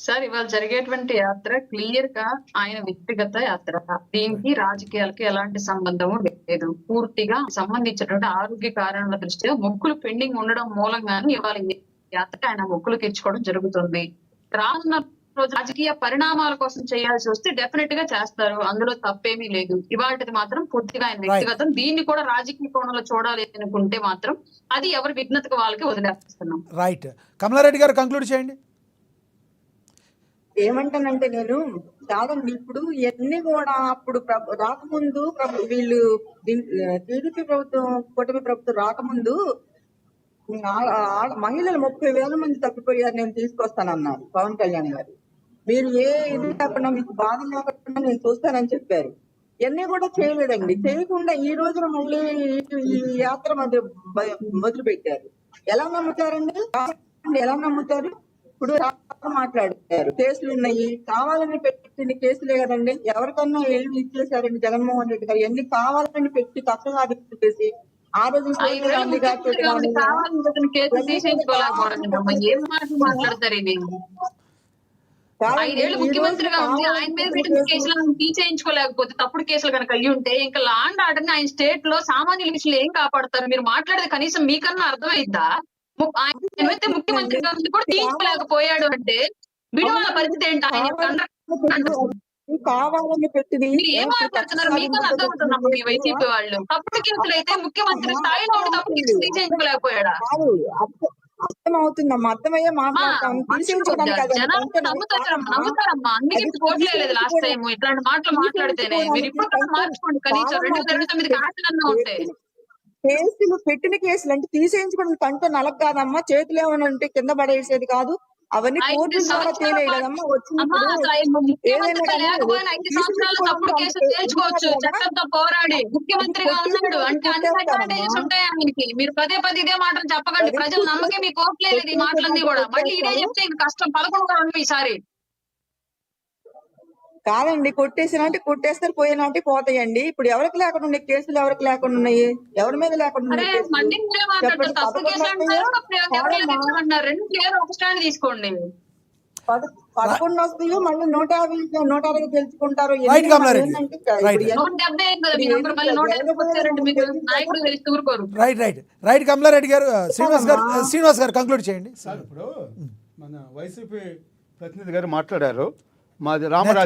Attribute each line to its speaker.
Speaker 1: Sir ఇవాళ జరిగేటువంటి యాత్ర క్లియర్ గా ఆయన వ్యక్తిగత యాత్ర. దీనికి రాజకీయాలకి ఎలాంటి సంబంధము లేదు. పూర్తిగా సంబంధించినటువంటి ఆరోగ్య కారణాల దృష్ట్యా మొక్కులు పెండింగ్ ఉండడం మూలంగానే ఇవాళ ఈ యాత్ర ఆయన మొక్కులు తీర్చుకోవడం జరుగుతుంది. రానున్న రోజు రాజకీయ పరిణామాల కోసం చేయాల్సి వస్తే డెఫినెట్ గా చేస్తారు. అందులో తప్పేమీ లేదు. ఇవాళది మాత్రం పూర్తిగా ఆయన వ్యక్తిగతం. దీన్ని కూడా రాజకీయ కోణంలో చూడాలి అనుకుంటే మాత్రం అది ఎవరి విఘ్నతకు వాళ్ళకి వదిలేస్తున్నాం.
Speaker 2: రైట్. కమలారెడ్డి గారు కంక్లూడ్ చేయండి.
Speaker 3: ఏమంటానంటే నేను కాదండి, ఇప్పుడు ఇవన్నీ కూడా అప్పుడు రాకముందు వీళ్ళు టీడీపీ ప్రభుత్వం, కూటమి ప్రభుత్వం రాకముందు మహిళలు 30,000 మంది తప్పిపోయారు, నేను తీసుకొస్తానన్నారు పవన్ కళ్యాణ్ గారు. మీరు ఏ ఇది లేకుండా, మీకు బాధ లేకుండా నేను చూస్తానని చెప్పారు. ఇవన్నీ కూడా చేయలేదండి. చేయకుండా ఈ రోజున మళ్ళీ ఈ యాత్ర మొదలు పెట్టారు. ఎలా నమ్ముతారండి? ఎలా నమ్ముతారు? ఇప్పుడు మాట్లాడారు, కేసులు ఉన్నాయి, కావాలని పెట్టిన కేసులే కదండి. ఎవరికన్నా ఏమి ఇచ్చేసారండి జగన్మోహన్ రెడ్డి గారు? ఎన్ని కావాలని పెట్టి కష్టంగా చేసి ఆ రోజు
Speaker 1: ఐదేళ్లు ముఖ్యమంత్రిగా ఉంది, ఆయన మీద పెట్టిన కేసులను తీసేయించుకోలేకపోతే, తప్పుడు కేసులు కనుక అయ్యి ఉంటే ఇంకా లాండ్ ఆర్డర్ ని ఆయన స్టేట్ లో సామాన్యుల విషయంలో ఏం కాపాడతారు? మీరు మాట్లాడేది కనీసం మీకన్నా అర్థమైద్దా? ఆయన ఏమైతే ముఖ్యమంత్రిగా కూడా తీసుకోలేకపోయాడు అంటే విడుదల పరిస్థితి ఏంటి? ఆయన
Speaker 3: కావాలని పెట్టింది
Speaker 1: ఏం మాట్లాడుతున్నారు? మీకన్నా అర్థమవుతున్నప్పుడు మీ వైసీపీ వాళ్ళు తప్పుడు కేసులు అయితే ముఖ్యమంత్రి స్థాయిలో ఉండి తప్పుడు కేసులు తీసేయించుకోలేకపోయాడా?
Speaker 3: అర్థమవుతుందమ్మా, అర్థమయ్యే మాట్లాడతాం.
Speaker 1: నమ్ముతారమ్మా, అందుకే ఓట్లేదు లాస్ట్ టైం ఇట్లాంటి మాటలు మాట్లాడితేనే. మీరు ఇప్పుడు మార్చుకోండి, కనీసం 2029 ఆశలన్నా ఉంటే.
Speaker 3: కేసులు పెట్టిన కేసులు అంటే తీసేయించుకోవడం కంటో నలగ కాదమ్మా, చేతులు ఏమైనా ఉంటే కింద పడేసేది కాదు. అవన్నీ కోర్టు ద్వారా తేలే కదమ్మా.
Speaker 1: తప్పుడు కేసులు తేల్చుకోవచ్చు చట్టంతో పోరాడి. ముఖ్యమంత్రిగా ఉన్నాడు అంటే అన్ని అడ్వాంటేజెస్ ఉంటాయి ఆయనకి. మీరు పదే ఇదే మాటలు చెప్పకండి. ప్రజలు నమ్మకే మీకు ఓట్లేదు ఈ మాటలన్నీ కూడా. మళ్ళీ ఇదే చెప్తే కష్టం 11 ఈసారి
Speaker 3: కాదండి. కొట్టేసినంటే కొట్టేస్తారు, పోయినాంటే పోతాయండి. ఇప్పుడు ఎవరికి లేకుండా ఉన్నాయి కేసులు? ఎవరికి లేకుండా ఉన్నాయి? ఎవరి మీద లేకుండా ఉన్నాయి?
Speaker 1: తీసుకోండి.
Speaker 3: 11 వస్తాయో మళ్ళీ 150 తెలుసుకుంటారు.
Speaker 2: రైట్ కమలారెడ్డి గారు. శ్రీనివాస్ గారు కంక్లూడ్ చేయండి.
Speaker 4: ఇప్పుడు మన వైసీపీ ప్రతినిధి గారు మాట్లాడారు. మాది రామరాజు